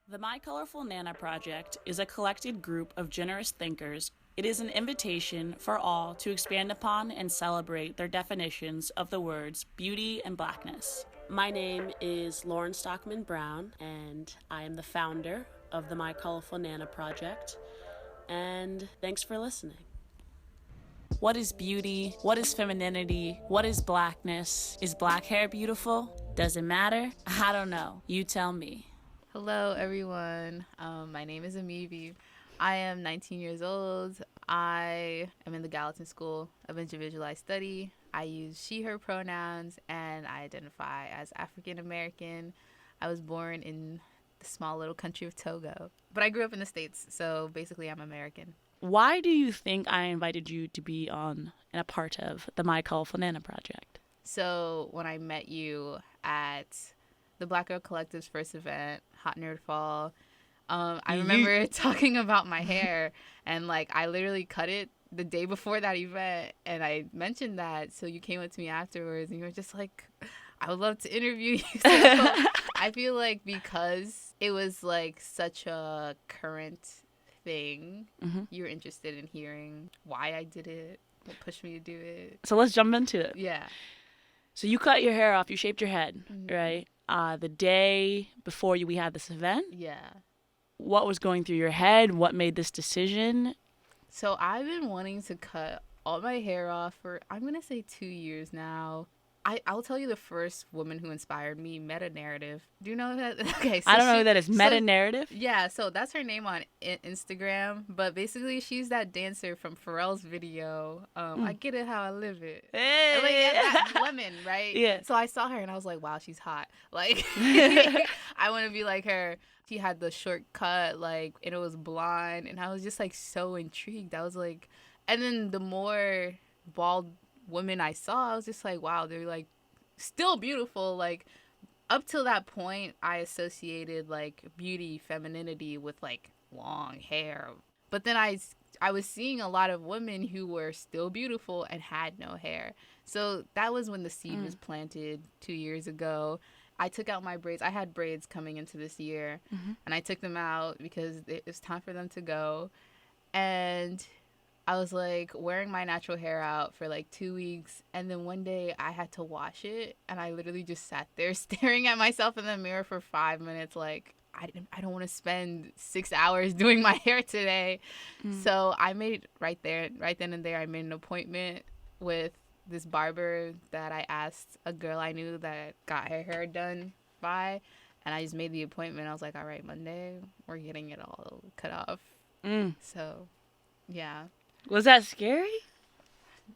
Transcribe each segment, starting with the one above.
The My Colorful Nana Project is a collected group of generous thinkers. It is an invitation for all to expand upon and celebrate their definitions of the words beauty and blackness. My name is Lauren Stockmon Brown, and I am the founder of the My Colorful Nana Project. And thanks for listening. What is beauty? What is femininity? What is blackness? Is black hair beautiful? Does it matter? I don't know. You tell me. Hello, everyone. My name is Amivi. I am 19 years old. I am in the Gallatin School of Individualized Study. I use she, her pronouns, and I identify as African American. I was born in the small little country of Togo, but I grew up in the States, so basically I'm American. Why do you think I invited you to be on and a part of the My Colorful Nana Project? So when I met you at the Black Girl Collective's first event, Hot Nerd Fall, I remember talking about my hair, and like I literally cut it the day before that event, and I mentioned that, so you came up to me afterwards and you were just like, I would love to interview you. So I feel like because it was like such a current thing, you were interested in hearing why I did it, what pushed me to do it. So let's jump into it. Yeah. So you cut your hair off, you shaped your head, right? The day before we had this event. Yeah. What was going through your head? What made this decision? So I've been wanting to cut all my hair off for, I'm going to say 2 years now. I'll tell you the first woman who inspired me, Meta Narrative. Do you know that? Okay, so I don't know who that is. Meta Narrative? Yeah, so that's her name on Instagram. But basically, she's that dancer from Pharrell's video. I get it how I live it. Hey. Like, yeah, that lemon, right? Yeah. So I saw her and I was like, wow, she's hot. Like, I want to be like her. She had the short cut, like, and it was blonde. And I was just, like, so intrigued. I was like, and then the more bald women I saw, I was just like, wow, they're like still beautiful. Like up till that point, I associated like beauty, femininity with like long hair. But then I was seeing a lot of women who were still beautiful and had no hair. So that was when the seed was planted 2 years ago. I took out my braids. I had braids coming into this year, and I took them out because it was time for them to go. And I was like wearing my natural hair out for like 2 weeks, and then one day I had to wash it, and I literally just sat there staring at myself in the mirror for 5 minutes like, I don't want to spend 6 hours doing my hair today. So I made right then and there, I made an appointment with this barber that I asked a girl I knew that got her hair done by, and I just made the appointment. I was like, all right, Monday, we're getting it all cut off. So, yeah. Was that scary?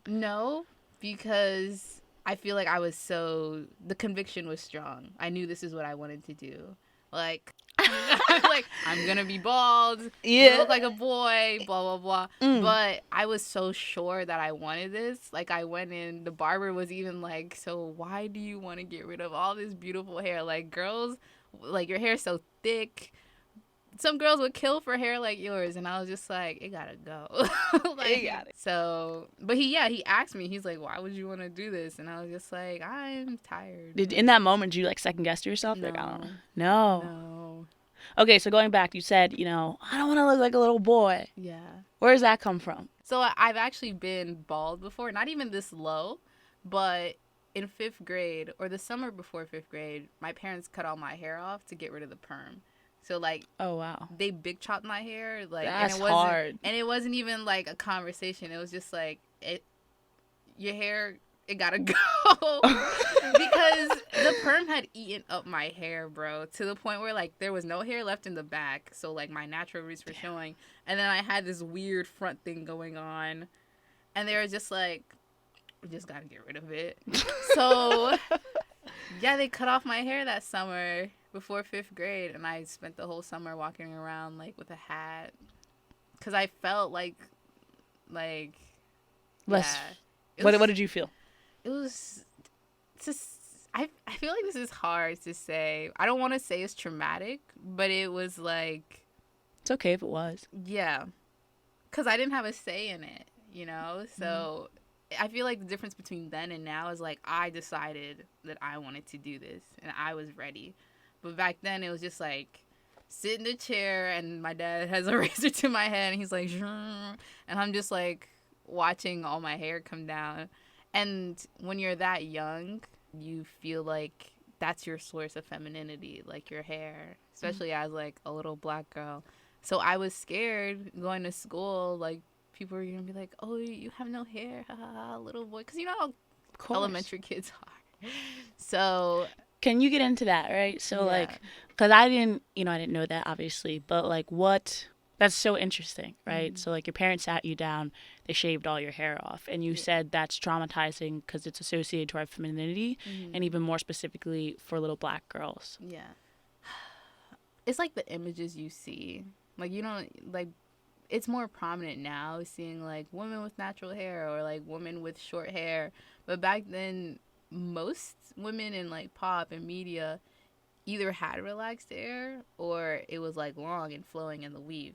No, because I feel like the conviction was strong. I knew this is what I wanted to do. Like, I'm going to be bald. Yeah. Look like a boy, blah, blah, blah. But I was so sure that I wanted this. Like, I went in, the barber was even like, so why do you want to get rid of all this beautiful hair? Like, girls, like, your hair's so thick. Some girls would kill for hair like yours, and I was just like, it gotta go. Like, got it. So, but he asked me, he's like, why would you want to do this? And I was just like, I'm tired. In that moment, did you like second guess yourself? No. Like, I don't know. No. No. Okay, so going back, you said, I don't want to look like a little boy. Yeah. Where does that come from? So I've actually been bald before, not even this low, but in 5th grade or the summer before 5th grade, my parents cut all my hair off to get rid of the perm. So, like, oh, wow. They big chopped my hair. Like, that's and it wasn't hard. And it wasn't even, like, a conversation. It was just, like, your hair, it gotta go. Because the perm had eaten up my hair, bro, to the point where, like, there was no hair left in the back. So, like, my natural roots were showing. And then I had this weird front thing going on. And they were just like, we just gotta get rid of it. So, yeah, they cut off my hair that summer before 5th grade, and I spent the whole summer walking around like with a hat because I felt like less. Yeah, what did you feel? It was just I feel like this is hard to say. I don't want to say it's traumatic, but it was like, it's okay if it was. Yeah, because I didn't have a say in it, so I feel like the difference between then and now is like I decided that I wanted to do this and I was ready. But back then, it was just like sit in the chair, and my dad has a razor to my head, and he's like, "Zhurr," and I'm just like watching all my hair come down. And when you're that young, you feel like that's your source of femininity, like your hair, especially as like a little black girl. So I was scared going to school. Like, people were gonna be like, "Oh, you have no hair, ha, ha, ha, little boy," because you know how elementary kids are. So Can you get into that, right? So, yeah. like, because I didn't know that, obviously, but, like, that's so interesting, right? So, like, your parents sat you down, they shaved all your hair off, and you said that's traumatizing because it's associated to our femininity, and even more specifically for little black girls. Yeah. It's like the images you see. Like, you don't, like, it's more prominent now seeing, like, women with natural hair or, like, women with short hair. But back then, most women in, like, pop and media either had relaxed hair or it was, like, long and flowing in the weave.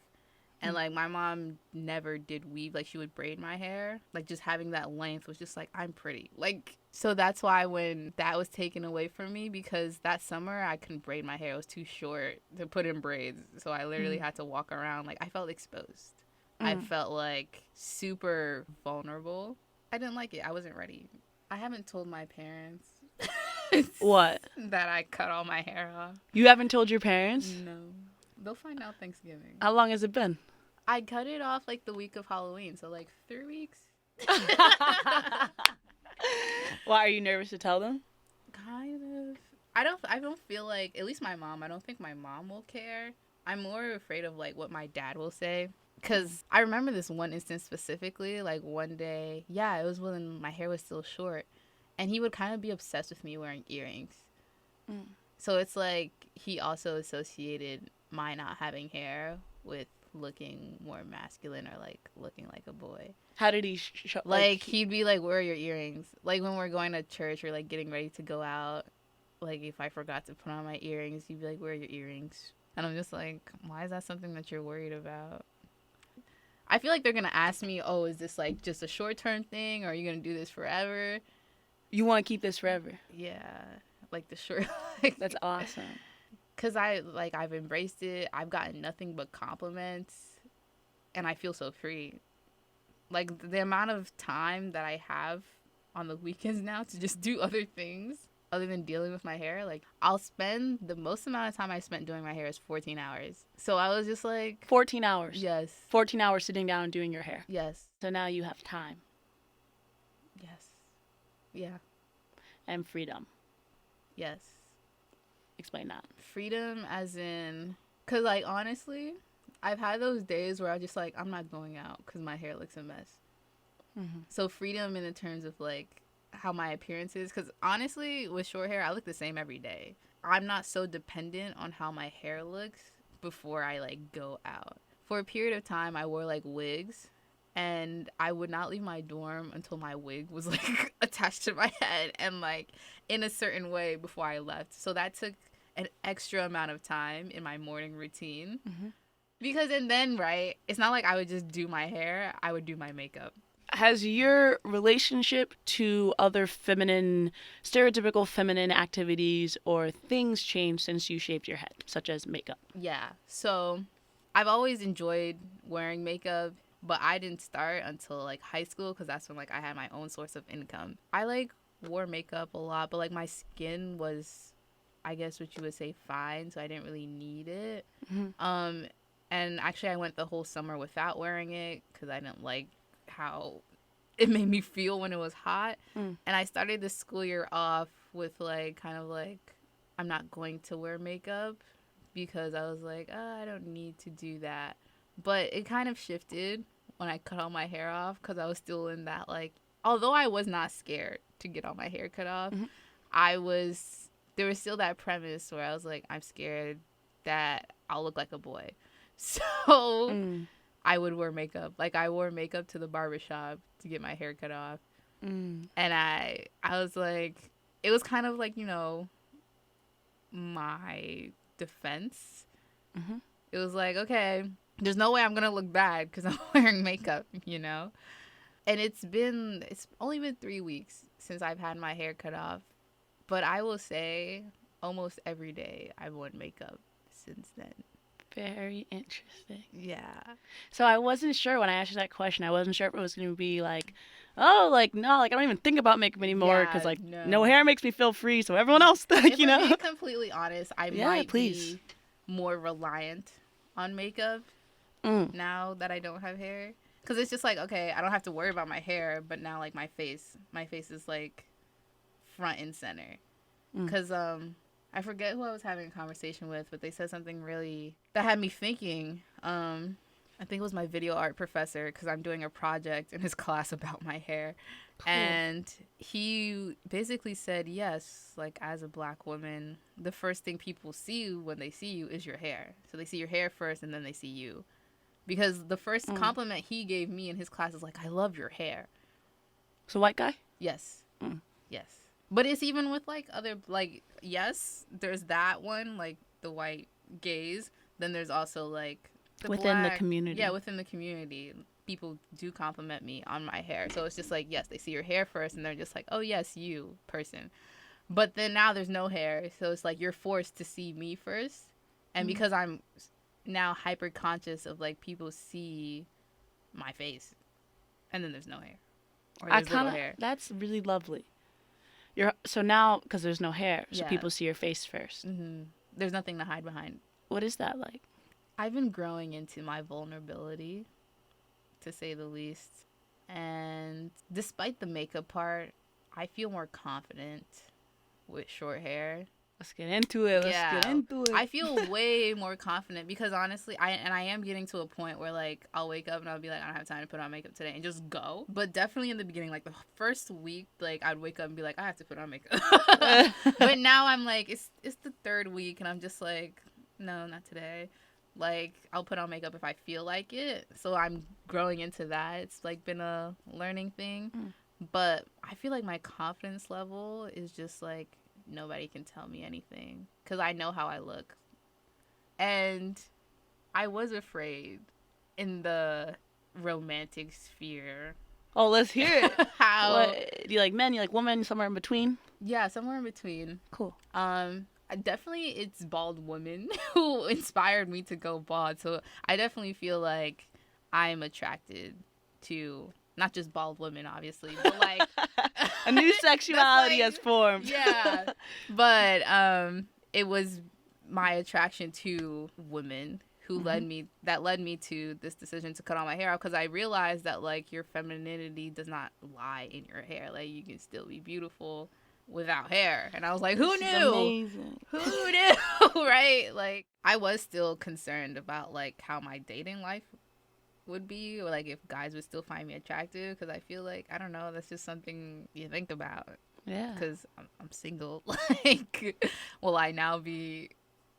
And, like, my mom never did weave. Like, she would braid my hair. Like, just having that length was just like, I'm pretty. Like, so that's why when that was taken away from me, because that summer I couldn't braid my hair. It was too short to put in braids. So I literally had to walk around. Like, I felt exposed. I felt, like, super vulnerable. I didn't like it. I wasn't ready. I haven't told my parents. What? That I cut all my hair off. You haven't told your parents? No. They'll find out Thanksgiving. How long has it been? I cut it off like the week of Halloween, so like 3 weeks. Why, are you nervous to tell them? Kind of. I don't feel like, at least my mom, I don't think my mom will care. I'm more afraid of like what my dad will say. Because I remember this one instance specifically, like one day, it was when my hair was still short. And he would kind of be obsessed with me wearing earrings. So it's like he also associated my not having hair with looking more masculine or like looking like a boy. How did he like he'd be like, "Where are your earrings?" Like when we're going to church or like getting ready to go out, like if I forgot to put on my earrings, he'd be like, "Where are your earrings?" And I'm just like, why is that something that you're worried about? I feel like they're gonna ask me, "Oh, is this like just a short-term thing, or are you gonna do this forever?" You want to keep this forever? Yeah, like the short. That's awesome. Cause I've embraced it. I've gotten nothing but compliments, and I feel so free. Like the amount of time that I have on the weekends now to just do other things other than dealing with my hair. Like I'll spend the most amount of time I spent doing my hair is 14 hours. So I was just like 14 hours. Yes. 14 hours sitting down and doing your hair. Yes. So now you have time. Yes. Yeah. And freedom. Yes. Explain that. Freedom as in, cause like honestly, I've had those days where I just like, I'm not going out because my hair looks a mess. So freedom in the terms of like how my appearance is, because honestly with short hair I look the same every day. I'm not so dependent on how my hair looks before I like go out. For a period of time I wore like wigs, and I would not leave my dorm until my wig was like attached to my head and like in a certain way before I left. So that took an extra amount of time in my morning routine. Because and then, right, it's not like I would just do my hair, I would do my makeup. Has your relationship to other stereotypical feminine activities or things changed since you shaved your head, such as makeup? Yeah. So I've always enjoyed wearing makeup, but I didn't start until like high school because that's when like I had my own source of income. I like wore makeup a lot, but like my skin was, I guess what you would say, fine, so I didn't really need it. And actually I went the whole summer without wearing it because I didn't like how it made me feel when it was hot. And I started the school year off with like kind of like, I'm not going to wear makeup because I was like, oh, I don't need to do that. But it kind of shifted when I cut all my hair off because I was still in that like, although I was not scared to get all my hair cut off, there was still that premise where I was like, I'm scared that I'll look like a boy. So I would wear makeup. Like I wore makeup to the barbershop to get my hair cut off. And I was like, it was kind of like, you know, my defense. It was like, okay, there's no way I'm going to look bad because I'm wearing makeup, you know? And it's only been 3 weeks since I've had my hair cut off. But I will say almost every day I've worn makeup since then. Very interesting. Yeah. So I wasn't sure when I asked you that question. I wasn't sure if it was going to be like, oh, like, no, like, I don't even think about makeup anymore because, like, no hair makes me feel free. So everyone else, like, you know. To be completely honest, I might please. be more reliant on makeup now that I don't have hair. Because it's just like, okay, I don't have to worry about my hair, but now, like, my face is, like, front and center. Because, I forget who I was having a conversation with, but they said something really that had me thinking. I think it was my video art professor, because I'm doing a project in his class about my hair. Cool. And he basically said, yes, like, as a Black woman, the first thing people see when they see you is your hair. So they see your hair first, and then they see you. Because the first compliment he gave me in his class is like, I love your hair. So white guy? Yes. Yes. But it's even with, like, other, like, yes, there's that one, like, the white gaze. Then there's also, like, within Black, the community. Yeah, within the community. People do compliment me on my hair. So it's just like, yes, they see your hair first, and they're just like, oh, yes, you, person. But then now there's no hair. So it's like you're forced to see me first. And because I'm now hyper conscious of, like, people see my face, and then there's no hair. Or there's little hair. That's really lovely. So now, because there's no hair, so people see your face first. There's nothing to hide behind. What is that like? I've been growing into my vulnerability, to say the least. And despite the makeup part, I feel more confident with short hair. Let's get into it. I feel way more confident because honestly, I am getting to a point where, like, I'll wake up and I'll be like, I don't have time to put on makeup today, and just go. But definitely in the beginning, like the first week, like, I'd wake up and be like, I have to put on makeup. But now I'm like, it's the third week and I'm just like, no, not today. Like, I'll put on makeup if I feel like it. So I'm growing into that. It's, like, been a learning thing. But I feel like my confidence level is just, like, nobody can tell me anything because I know how I look. And I was afraid in the romantic sphere. Oh, let's hear it. How? Do you like men? You like women? Somewhere in between? Yeah, somewhere in between. Cool. Definitely it's bald women who inspired me to go bald. So I definitely feel like I'm attracted to not just bald women, obviously, but like a new sexuality has formed. Yeah. But it was my attraction to women who led me to this decision to cut all my hair off, because I realized that, like, your femininity does not lie in your hair. Like, you can still be beautiful without hair. And I was like, who knew? Amazing. Who knew? Right? Like, I was still concerned about, like, how my dating life would be, or, like, if guys would still find me attractive, because I feel like, I don't know, that's just something you think about. Yeah. Because I'm single. Like, will I now be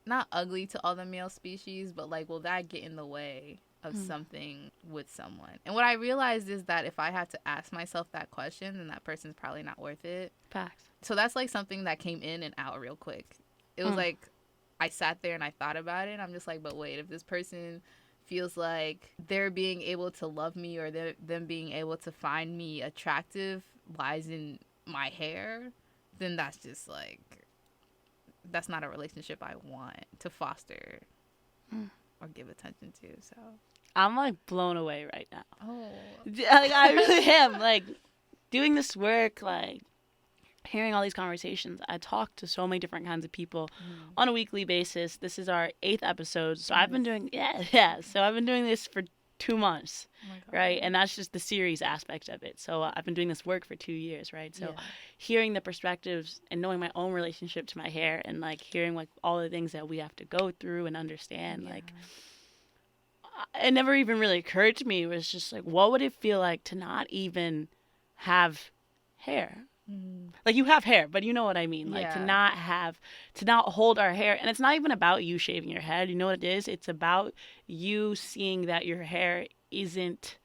not ugly to all the male species, but, like, will that get in the way of something with someone? And what I realized is that if I had to ask myself that question, then that person's probably not worth it. Facts. So that's, like, something that came in and out real quick. It was like, I sat there and I thought about it, and I'm just like, but wait, if this person feels like they're being able to love me, or them being able to find me attractive lies in my hair, then that's just, like, that's not a relationship I want to foster or give attention to. So I'm, like, blown away right now. Oh. Like, I really am. Like, doing this work, like, hearing all these conversations, I talk to so many different kinds of people on a weekly basis. This is our 8th episode. So I've been doing, So I've been doing this for 2 months, right? And that's just the series aspect of it. So I've been doing this work for 2 years, right? So hearing the perspectives and knowing my own relationship to my hair, and, like, hearing, like, all the things that we have to go through and understand, like, it never even really occurred to me. It was just like, what would it feel like to not even have hair? Like, you have hair, but you know what I mean? Like, to not hold our hair. And it's not even about you shaving your head. You know what it is? It's about you seeing that your hair isn't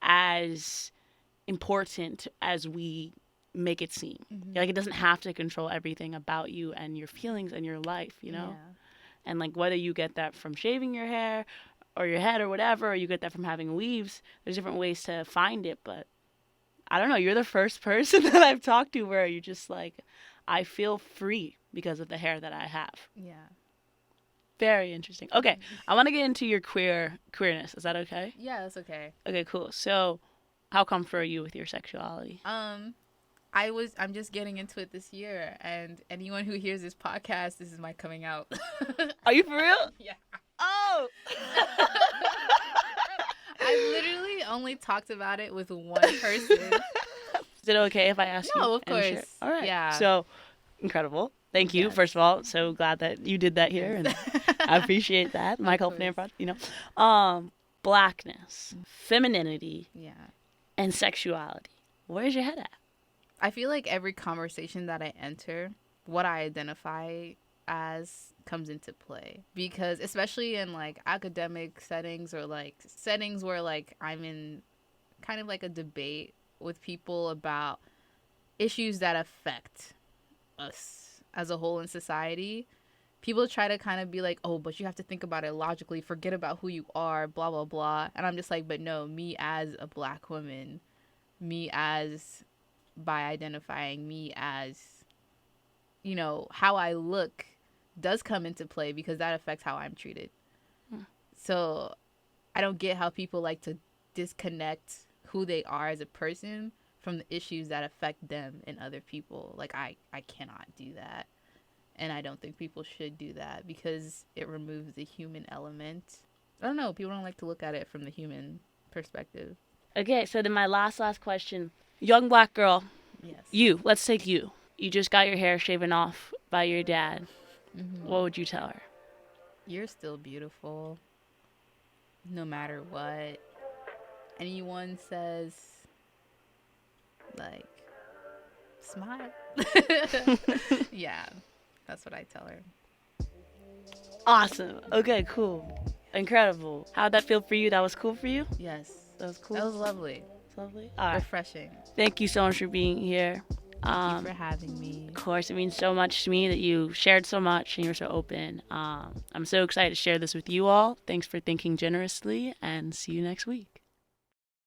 as important as we make it seem. Like, it doesn't have to control everything about you and your feelings and your life, you know? And, like, whether you get that from shaving your hair or your head or whatever, or you get that from having weaves, there's different ways to find it, but I don't know, you're the first person that I've talked to where you're just like, I feel free because of the hair that I have. Yeah. Very interesting. Okay, I want to get into your queerness. Is that okay? Yeah, that's okay. Okay, cool. So, how comfortable are you with your sexuality? I'm just getting into it this year, and anyone who hears this podcast, this is my coming out. Are you for real? Yeah. Oh. I literally only talked about it with one person. Is it okay if I ask you? No, of and share? course. All right. Yeah. So, incredible. Thank you, Yes. first of all. So glad that you did that here, and I appreciate that. My company and project, blackness, femininity, Yeah. and sexuality. Where's your head at? I feel like every conversation that I enter, what I identify as comes into play, because especially in like academic settings or like settings where like I'm in kind of like a debate with people about issues that affect us as a whole in society, people try to kind of be like, oh, but you have to think about it logically, forget about who you are, blah blah blah. And I'm just like, but no, me as a black woman, me as by identifying me as, you know, how I look does come into play, because that affects how I'm treated. So I don't get how people like to disconnect who they are as a person from the issues that affect them and other people. Like I cannot do that. And I don't think people should do that, because it removes the human element. I don't know, people don't like to look at it from the human perspective. Okay, so then my last question. Young black girl, Yes. let's take you. You just got your hair shaven off by your dad. Mm-hmm. What would you tell her? You're still beautiful, no matter what anyone says. Like, smile. Yeah, that's what I tell her. Awesome. Okay, cool. Incredible. How'd that feel for you? That was cool for you? Yes. That was cool? That was lovely. Lovely. All right. Refreshing. Thank you so much for being here. Thank you for having me. Of course, it means so much to me that you shared so much and you were so open. I'm so excited to share this with you all. Thanks for thinking generously, and see you next week.